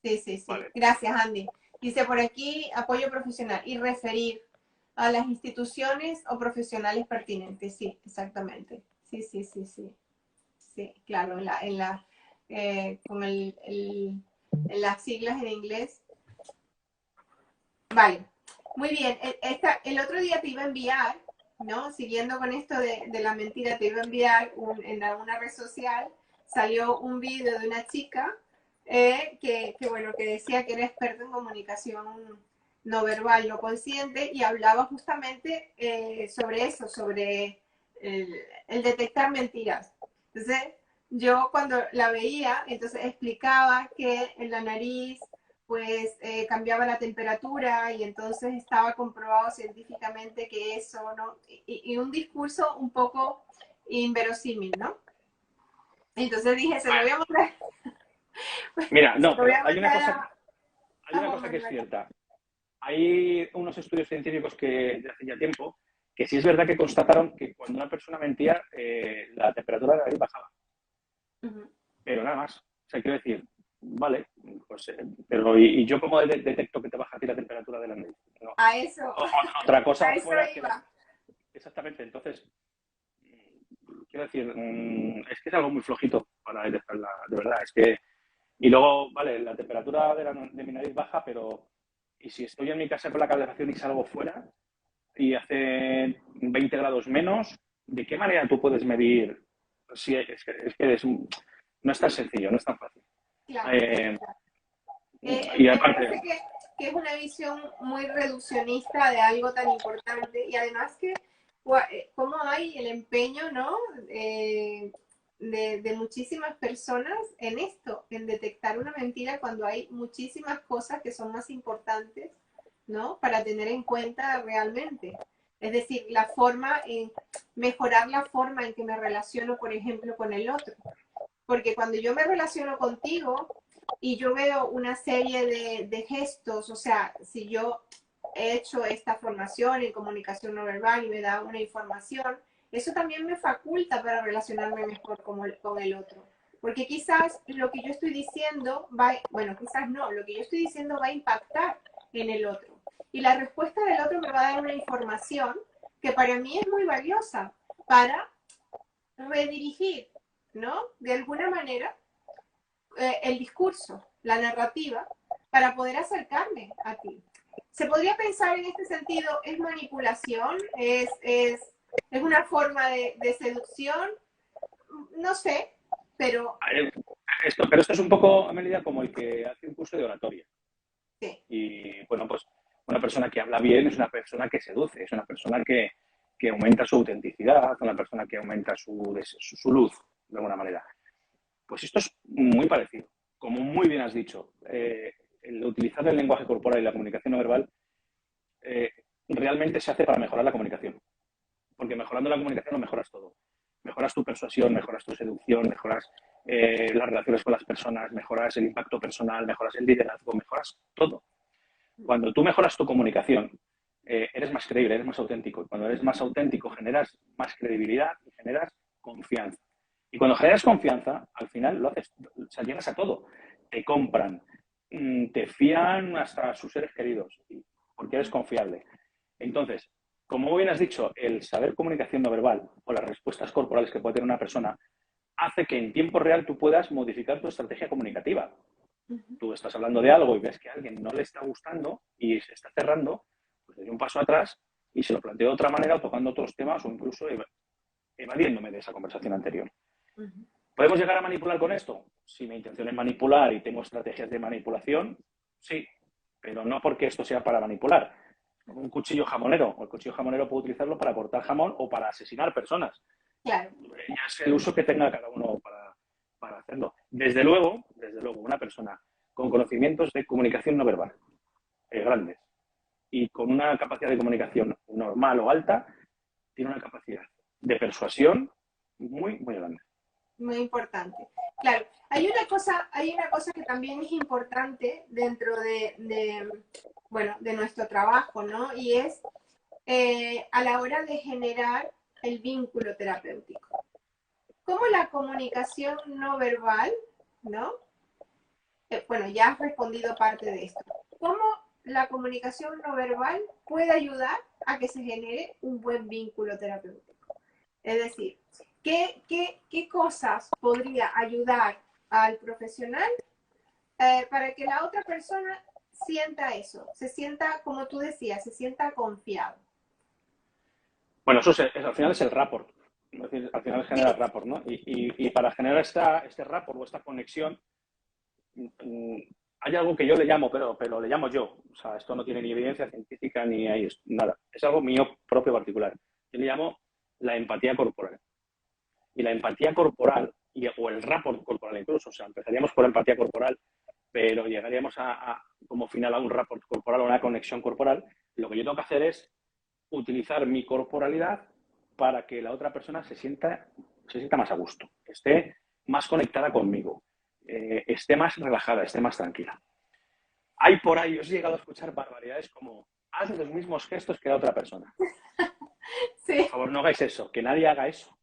Sí, sí, sí. Vale. Gracias, Andy. Dice por aquí apoyo profesional y referir a las instituciones o profesionales pertinentes. Sí, exactamente. Sí, sí, sí, sí. Sí, claro, con en las siglas en inglés. Vale. Muy bien. El otro día te iba a enviar, ¿no? Siguiendo con esto de la mentira, te iba a enviar en alguna red social, salió un vídeo de una chica bueno, que decía que era experta en comunicación no verbal, no consciente, y hablaba justamente sobre eso, sobre el detectar mentiras. Entonces, yo cuando la veía, entonces explicaba que en la nariz pues cambiaba la temperatura y entonces estaba comprobado científicamente que eso, ¿no? Y un discurso un poco inverosímil, ¿no? Entonces dije, se lo voy a mandar, Mira, se no, lo voy pero a mandar hay a una Juan cosa que es Manuel. cierta. Hay unos estudios científicos que de hace ya tiempo que sí es verdad que constataron que cuando una persona mentía, la temperatura de la nariz bajaba, Uh -huh. pero nada más. O sea, quiero decir, vale, pues, pero ¿y yo cómo detecto que te baja a ti la temperatura de la nariz? No. A eso, Otra cosa a eso fuera que iba. exactamente, entonces, quiero decir, es que es algo muy flojito para detectarla, de verdad, es que y luego, vale, la temperatura de mi nariz baja, pero ¿y si estoy en mi casa con la calefacción y salgo fuera y hace 20 grados menos? ¿De qué manera tú puedes medir? Si no es tan sencillo, no es tan fácil. Claro. Eh, y Me aparte, parece que es una visión muy reduccionista de algo tan importante y además que cómo hay el empeño, ¿no? De muchísimas personas en esto, en detectar una mentira cuando hay muchísimas cosas que son más importantes, ¿no? Para tener en cuenta realmente. Es decir, mejorar la forma en que me relaciono, por ejemplo, con el otro. Porque cuando yo me relaciono contigo, y yo veo una serie de gestos, o sea, si yo he hecho esta formación en comunicación no verbal y me da una información, eso también me faculta para relacionarme mejor con el otro. Porque quizás lo que yo estoy diciendo va, bueno, quizás no, lo que yo estoy diciendo va a impactar en el otro. Y la respuesta del otro me va a dar una información que para mí es muy valiosa para redirigir, ¿no? De alguna manera, el discurso, la narrativa, para poder acercarme a ti. Se podría pensar en este sentido, ¿es manipulación? ¿Es una forma de seducción? No sé, pero Pero esto es un poco, Amelia, como el que hace un curso de oratoria. sí. Y bueno, pues una persona que habla bien es una persona que seduce, es una persona que aumenta su autenticidad, una persona que aumenta su luz, de alguna manera. Pues esto es muy parecido. Como muy bien has dicho, el utilizar el lenguaje corporal y la comunicación no verbal realmente se hace para mejorar la comunicación. Porque mejorando la comunicación lo mejoras todo. Mejoras tu persuasión, mejoras tu seducción, mejoras las relaciones con las personas, mejoras el impacto personal, mejoras el liderazgo, mejoras todo. Cuando tú mejoras tu comunicación, eres más creíble, eres más auténtico. Y cuando eres más auténtico, generas más credibilidad y generas confianza. Y cuando generas confianza, al final lo haces, o sea, llegas a todo. Te compran, te fían hasta sus seres queridos, porque eres confiable. Entonces, como bien has dicho, el saber comunicación no verbal o las respuestas corporales que puede tener una persona hace que en tiempo real tú puedas modificar tu estrategia comunicativa. Tú estás hablando de algo y ves que a alguien no le está gustando y se está cerrando, pues doy un paso atrás y se lo planteo de otra manera, tocando otros temas o incluso evadiéndome de esa conversación anterior. ¿Podemos llegar a manipular con esto? Si mi intención es manipular y tengo estrategias de manipulación, sí, pero no porque esto sea para manipular. Un cuchillo jamonero, el cuchillo jamonero puede utilizarlo para cortar jamón o para asesinar personas. Claro. Ya es el uso que tenga cada uno para hacerlo. Desde luego, una persona con conocimientos de comunicación no verbal grandes y con una capacidad de comunicación normal o alta, tiene una capacidad de persuasión muy, muy grande. Muy importante. Claro, hay una cosa que también es importante dentro bueno, de nuestro trabajo, ¿no? Y es a la hora de generar el vínculo terapéutico. ¿Cómo la comunicación no verbal, ¿no? Bueno, ya has respondido parte de esto. ¿Cómo la comunicación no verbal puede ayudar a que se genere un buen vínculo terapéutico? Es decir, ¿qué cosas podría ayudar al profesional para que la otra persona sienta eso? Se sienta, como tú decías, se sienta confiado. Bueno, al final es el rapport. Es decir, al final genera el rapport, ¿no? Y para generar este rapport o esta conexión, hay algo que yo le llamo, pero le llamo yo. O sea, esto no tiene ni evidencia científica ni hay nada. Es algo mío propio particular. Yo le llamo la empatía corporal. Y la empatía corporal, o el rapport corporal incluso, o sea, empezaríamos por empatía corporal, pero llegaríamos como final a un rapport corporal o una conexión corporal. Lo que yo tengo que hacer es utilizar mi corporalidad para que la otra persona se sienta más a gusto, esté más conectada conmigo, esté más relajada, esté más tranquila. Hay por ahí, os he llegado a escuchar barbaridades como haz los mismos gestos que la otra persona. Sí. Por favor, no hagáis eso, que nadie haga eso.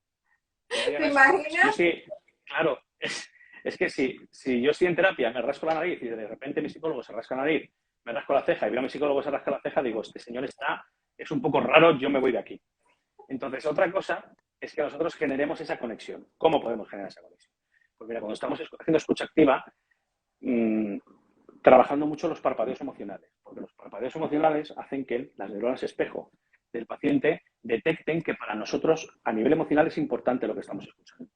¿Te imaginas? Yo sí, claro, es que si yo estoy en terapia, me rasco la nariz y de repente mi psicólogo se rasca la nariz, me rasco la ceja y veo a mi psicólogo se rasca la ceja, digo, este señor es un poco raro, yo me voy de aquí. Entonces, otra cosa es que nosotros generemos esa conexión. ¿Cómo podemos generar esa conexión? Pues mira, cuando estamos haciendo escucha activa, trabajando mucho los parpadeos emocionales, porque los parpadeos emocionales hacen que las neuronas espejo del paciente detecten que para nosotros a nivel emocional es importante lo que estamos escuchando.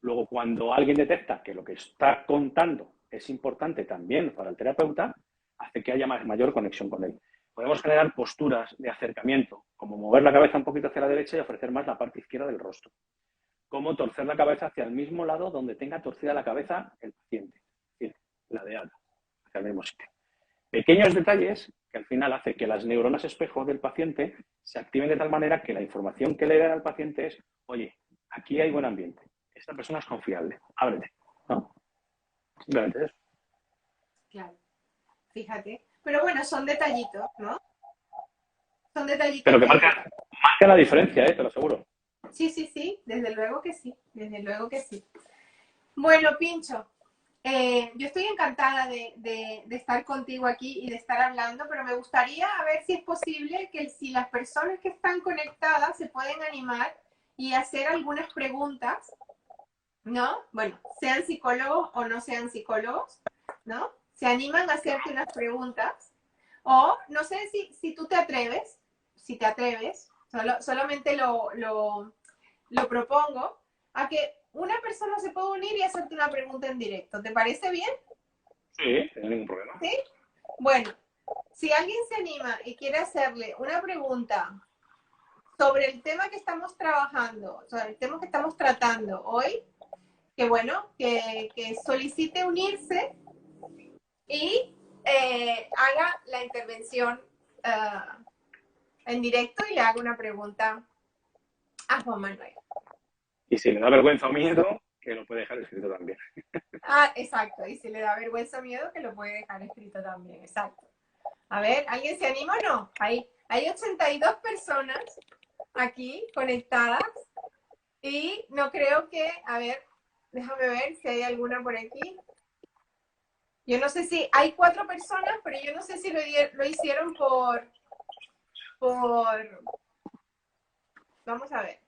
Luego, cuando alguien detecta que lo que está contando es importante también para el terapeuta, hace que haya mayor conexión con él. Podemos generar posturas de acercamiento, como mover la cabeza un poquito hacia la derecha y ofrecer más la parte izquierda del rostro. Como torcer la cabeza hacia el mismo lado donde tenga torcida la cabeza el paciente, es decir, ladeada, hacia el mismo sitio. Pequeños detalles que al final hace que las neuronas espejo del paciente se activen de tal manera que la información que le dan al paciente es, oye, aquí hay buen ambiente, esta persona es confiable, ábrete, ¿no? Simplemente eso. Claro, fíjate. Pero bueno, son detallitos, ¿no? Son detallitos Pero que que... marca la diferencia, te lo aseguro. Sí, sí, sí, desde luego que sí, desde luego que sí. Bueno, Pincho, yo estoy encantada de estar contigo aquí y de estar hablando, pero me gustaría a ver si es posible que si las personas que están conectadas se pueden animar y hacer algunas preguntas, ¿no? Bueno, sean psicólogos o no sean psicólogos, ¿no? Se animan a hacerte unas preguntas o no sé si tú te atreves, si te atreves, solamente lo propongo, a que una persona se pueda unir y hacerte una pregunta en directo. ¿Te parece bien? Sí, no hay ningún problema. ¿Sí? Bueno, si alguien se anima y quiere hacerle una pregunta sobre el tema que estamos trabajando, sobre el tema que estamos tratando hoy, que bueno, que solicite unirse y haga la intervención en directo y le haga una pregunta a Juan Manuel. Y si le da vergüenza o miedo, que lo puede dejar escrito también. Ah, exacto. Y si le da vergüenza o miedo, que lo puede dejar escrito también. Exacto. A ver, ¿alguien se anima o no? Hay 82 personas aquí conectadas y no creo que, a ver, déjame ver si hay alguna por aquí. Yo no sé si hay 4 personas, pero yo no sé si lo hicieron por, vamos a ver.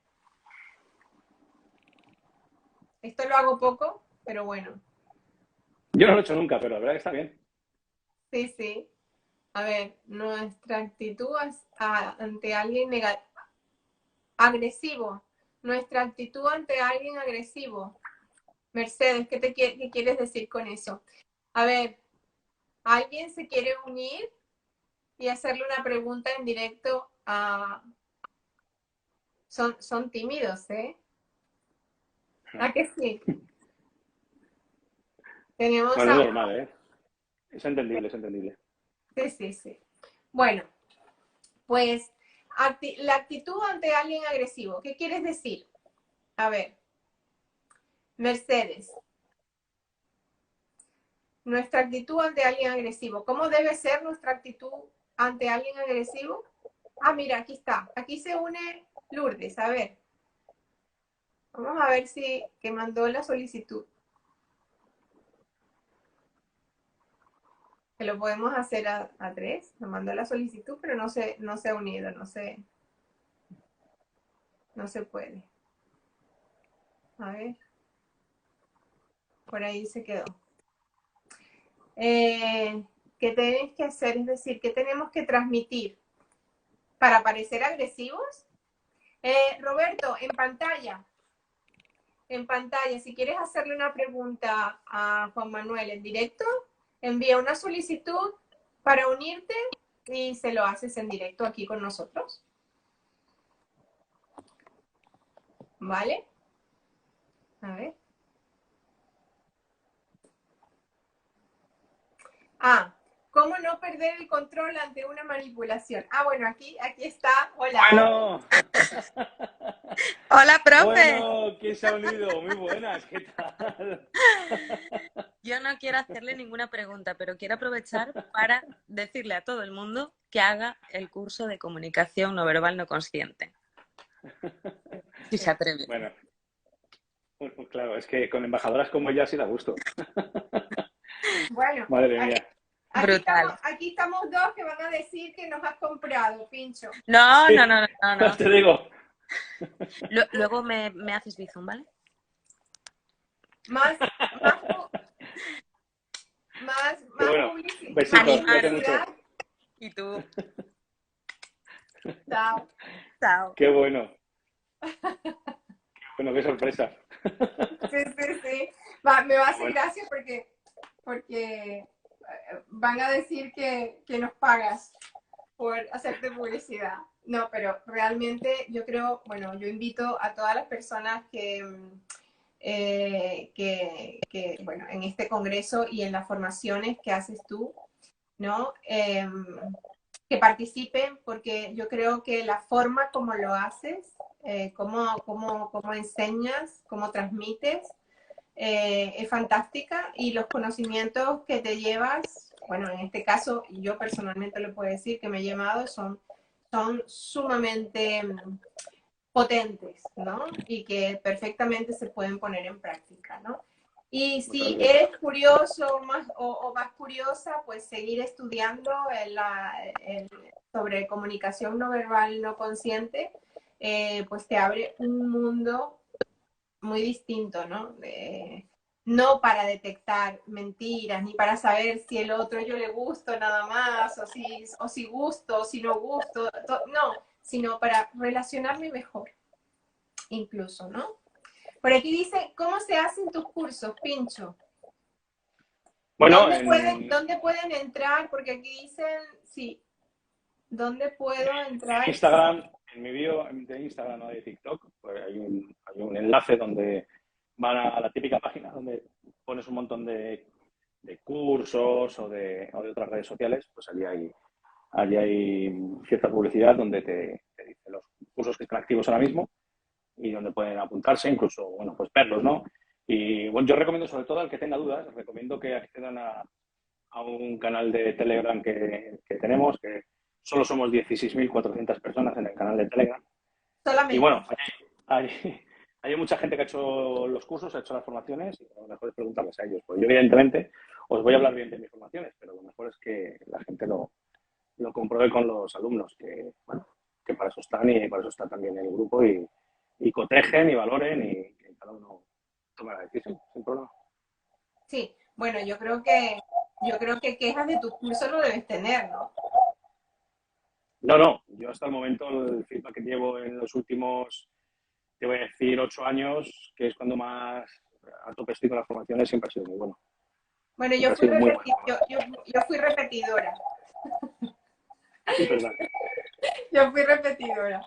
Esto lo hago poco, pero bueno. Yo no lo he hecho nunca, pero la verdad que está bien. Sí, sí. A ver, nuestra actitud ante alguien agresivo. Nuestra actitud ante alguien agresivo. Mercedes, ¿qué quieres decir con eso? A ver, ¿alguien se quiere unir y hacerle una pregunta en directo a... Son tímidos, ¿eh? ¿A que sí? Tenemos Bueno, es a... normal, ¿eh? Es entendible, es entendible. Sí, sí, sí. Bueno, pues la actitud ante alguien agresivo. ¿Qué quieres decir? A ver, Mercedes, nuestra actitud ante alguien agresivo. ¿Cómo debe ser nuestra actitud ante alguien agresivo? Ah, mira, aquí está. Aquí se une Lourdes. A ver, vamos a ver si que mandó la solicitud. Que lo podemos hacer a 3. Nos mandó la solicitud, pero no se ha unido, no se puede. A ver, por ahí se quedó. ¿Qué tenés que hacer? Es decir, ¿qué tenemos que transmitir para parecer agresivos? Roberto, en pantalla, si quieres hacerle una pregunta a Juan Manuel en directo, envía una solicitud para unirte y se lo haces en directo aquí con nosotros. ¿Vale? A ver. Ah, ¿cómo no perder el control ante una manipulación? Ah, bueno, aquí está. Hola. Bueno, Hola, profe. bueno, ¿quién se ha unido? Muy buenas, ¿qué tal? Yo no quiero hacerle ninguna pregunta, pero quiero aprovechar para decirle a todo el mundo que haga el curso de comunicación no verbal no consciente. Si se atreve. Bueno, pues claro, es que con embajadoras como ella sí da gusto. Bueno, Madre mía. Brutal. aquí estamos dos que van a decir que nos has comprado, Pincho. No, no, Sí, no, no, no. te digo. Luego me haces bizum, ¿vale? Más, más, más, Pero más bueno, besitos, cuídate mucho. publicidad. Y tú. Chao. Chao. Qué bueno. Bueno, qué sorpresa. Sí, sí, sí. Me va a hacer Bueno, gracia porque van a decir que nos pagas por hacerte publicidad. No, pero realmente yo creo, bueno, yo invito a todas las personas bueno, en este congreso y en las formaciones que haces tú, ¿no? Que participen, porque yo creo que la forma como lo haces, cómo enseñas, cómo transmites, es fantástica y los conocimientos que te llevas, bueno, en este caso yo personalmente le puedo decir que me he llevado son sumamente potentes, ¿no? Y que perfectamente se pueden poner en práctica, ¿no? Y si eres curioso más, o más curiosa, pues seguir estudiando sobre comunicación no verbal no consciente, pues te abre un mundo muy distinto, ¿no? No para detectar mentiras, ni para saber si el otro yo le gusto nada más, o si gusto, o si no gusto, no, sino para relacionarme mejor, incluso, ¿no? Por aquí dice, ¿cómo se hacen tus cursos, Pincho? Bueno, ¿Dónde pueden entrar? Porque aquí dicen, sí, ¿dónde puedo entrar? Instagram, en mi vídeo de Instagram o de TikTok, pues hay un enlace donde van a la típica página donde pones un montón de cursos o de otras redes sociales, pues allí hay cierta publicidad donde te dice los cursos que están activos ahora mismo y donde pueden apuntarse, incluso, bueno, pues verlos, ¿no? Y bueno, yo recomiendo sobre todo al que tenga dudas, recomiendo que accedan a un canal de Telegram que tenemos, que solo somos 16.400 personas en el canal de Telegram. Solamente. Y bueno, hay mucha gente que ha hecho los cursos, ha hecho las formaciones, y lo mejor es preguntarles a ellos. Pues yo, evidentemente, os voy a hablar bien de mis formaciones, pero lo mejor es que la gente lo compruebe con los alumnos, que, bueno, que para eso están y para eso está también el grupo y cotejen y valoren y que cada uno tome la decisión sin problema. Sí, bueno, yo creo que quejas de tu curso no debes tener, ¿no? No, yo hasta el momento el feedback que llevo en los últimos, te voy a decir, 8 años, que es cuando más a tope estoy con las formaciones, siempre ha sido muy bueno. Bueno, yo fui repetidora. Es verdad. Yo fui repetidora.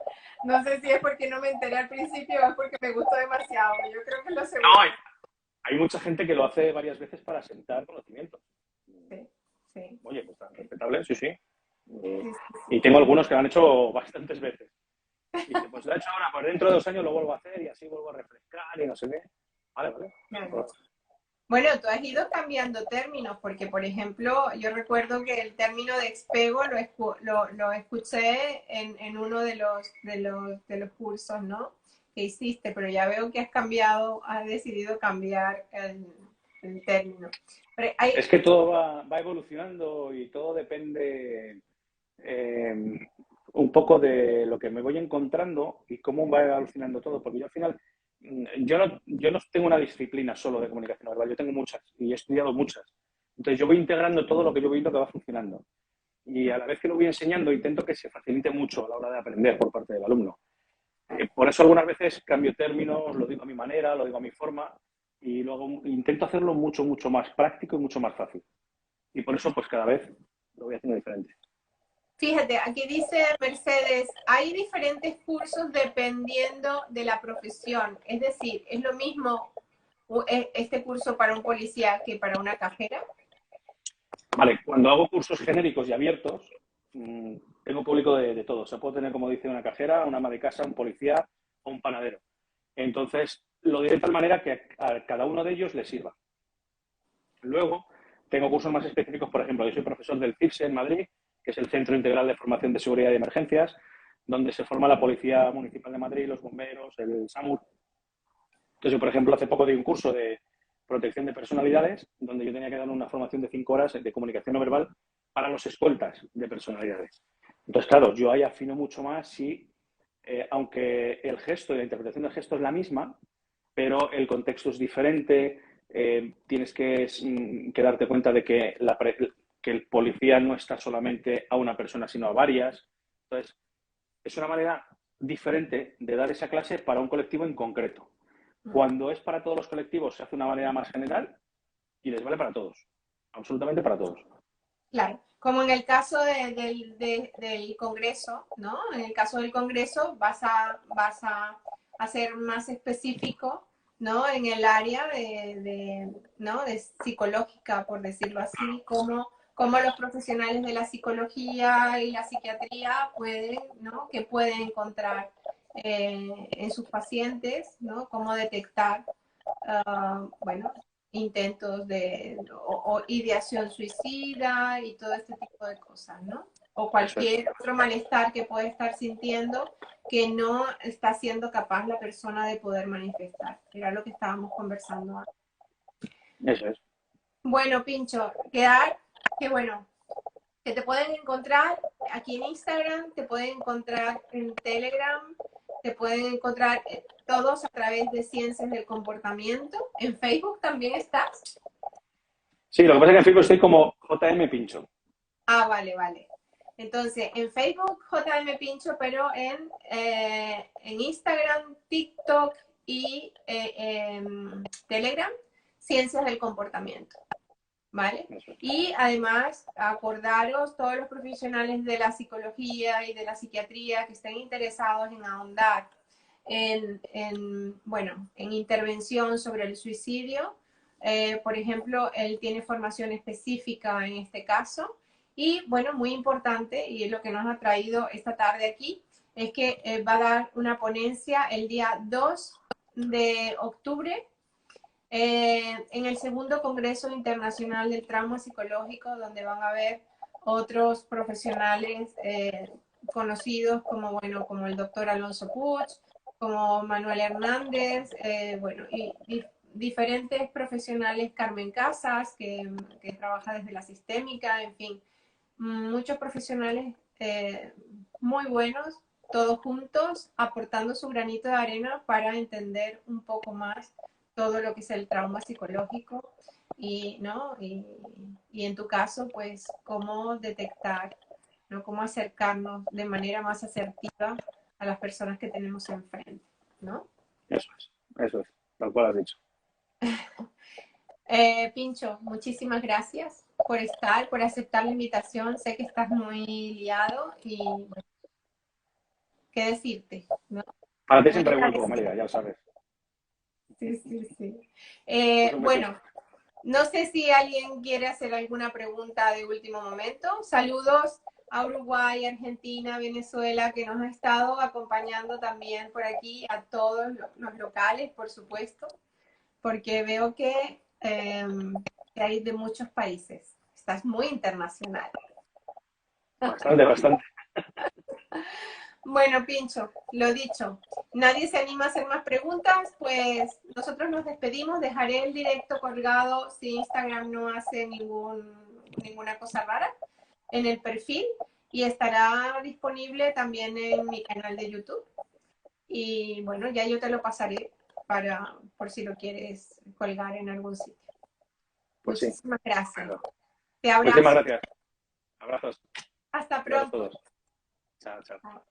No sé si es porque no me enteré al principio o es porque me gustó demasiado. Yo creo que es lo segundo. No, hay mucha gente que lo hace varias veces para sentar conocimientos. Sí, sí. Oye, pues tan respetable, sí. Sí. Y tengo algunos que lo han hecho bastantes veces. Y dice, pues lo he hecho ahora, pues dentro de 2 años lo vuelvo a hacer y así vuelvo a refrescar y no sé qué. Vale. Claro. Bueno, tú has ido cambiando términos, porque por ejemplo, yo recuerdo que el término de expego lo escuché en uno de los cursos, ¿no? Que hiciste, pero ya veo que has decidido cambiar el término. Es que todo va evolucionando y todo depende un poco de lo que me voy encontrando y cómo va evolucionando todo, porque yo al final yo no tengo una disciplina solo de comunicación verbal, yo tengo muchas y he estudiado muchas. Entonces yo voy integrando todo lo que yo voy viendo que va funcionando. Y a la vez que lo voy enseñando, intento que se facilite mucho a la hora de aprender por parte del alumno. Por eso algunas veces cambio términos, lo digo a mi manera, lo digo a mi forma y luego intento hacerlo mucho más práctico y mucho más fácil. Y por eso pues cada vez lo voy haciendo diferente. Fíjate, aquí dice Mercedes, hay diferentes cursos dependiendo de la profesión. Es decir, ¿es lo mismo este curso para un policía que para una cajera? Vale, cuando hago cursos genéricos y abiertos, tengo público de todo. O sea, puedo tener, como dice, una cajera, una ama de casa, un policía o un panadero. Entonces, lo diré de tal manera que a cada uno de ellos les sirva. Luego, tengo cursos más específicos, por ejemplo, yo soy profesor del CIFSE en Madrid, que es el Centro Integral de Formación de Seguridad y Emergencias, donde se forma la Policía Municipal de Madrid, los bomberos, el SAMUR. Entonces, yo, por ejemplo, hace poco di un curso de protección de personalidades, donde yo tenía que dar una formación de 5 horas de comunicación no verbal para los escoltas de personalidades. Entonces, claro, yo ahí afino mucho más si, aunque el gesto y la interpretación del gesto es la misma, pero el contexto es diferente, tienes que darte cuenta de que el policía no está solamente a una persona, sino a varias. Entonces, es una manera diferente de dar esa clase para un colectivo en concreto. Cuando es para todos los colectivos, se hace de una manera más general y les vale para todos, absolutamente para todos. Claro, como en el caso del Congreso, ¿no? En el caso del Congreso vas a ser más específico, ¿no? En el área ¿no? de psicológica, por decirlo así, como los profesionales de la psicología y la psiquiatría pueden, ¿no? Que pueden encontrar en sus pacientes, ¿no? Cómo detectar bueno, intentos o ideación suicida y todo este tipo de cosas, ¿no? O Eso es. cualquier otro malestar que puede estar sintiendo que no está siendo capaz la persona de poder manifestar. Era lo que estábamos conversando antes. Eso es. Bueno, Pincho, que bueno, que te pueden encontrar aquí en Instagram, te pueden encontrar en Telegram, te pueden encontrar todos a través de Ciencias del Comportamiento. En Facebook también estás. Sí, lo que pasa es que en Facebook estoy como JM Pincho. Ah, vale, vale. Entonces, en Facebook, JM Pincho, pero en Instagram, TikTok y Telegram, Ciencias del Comportamiento. ¿Vale? Y además, acordaros, todos los profesionales de la psicología y de la psiquiatría que estén interesados en ahondar bueno, en intervención sobre el suicidio. Por ejemplo, él tiene formación específica en este caso. Y bueno, muy importante, y es lo que nos ha traído esta tarde aquí, es que va a dar una ponencia el día 2 de octubre en el segundo Congreso Internacional del Trauma Psicológico, donde van a haber otros profesionales conocidos como, bueno, como el doctor Alonso Puig, como Manuel Hernández, bueno, y diferentes profesionales, Carmen Casas, que trabaja desde la sistémica, en fin, muchos profesionales muy buenos, todos juntos, aportando su granito de arena para entender un poco más todo lo que es el trauma psicológico y, ¿no? Y en tu caso, pues, cómo detectar, ¿no? Cómo acercarnos de manera más asertiva a las personas que tenemos enfrente, ¿no? Eso es, tal cual has dicho. Pincho, muchísimas gracias por estar, por aceptar la invitación. Sé que estás muy liado y bueno, qué decirte, ¿no? Para ti Muy siempre vuelvo, agradecida. Mérida, ya lo sabes. Sí, sí, sí. Pues un besito. Bueno, no sé si alguien quiere hacer alguna pregunta de último momento. Saludos a Uruguay, Argentina, Venezuela, que nos ha estado acompañando también por aquí, a todos los locales, por supuesto, porque veo que hay de muchos países. Estás muy internacional. Bastante, bastante. Bueno, Pincho, lo dicho, nadie se anima a hacer más preguntas, pues nosotros nos despedimos, dejaré el directo colgado si Instagram no hace ninguna cosa rara en el perfil y estará disponible también en mi canal de YouTube. Y bueno, ya yo te lo pasaré por si lo quieres colgar en algún sitio. Pues sí. Muchísimas gracias. Bueno, Te muchísimas abrazo. gracias. Abrazos. Hasta Abrazos a pronto. todos. Chao, chao.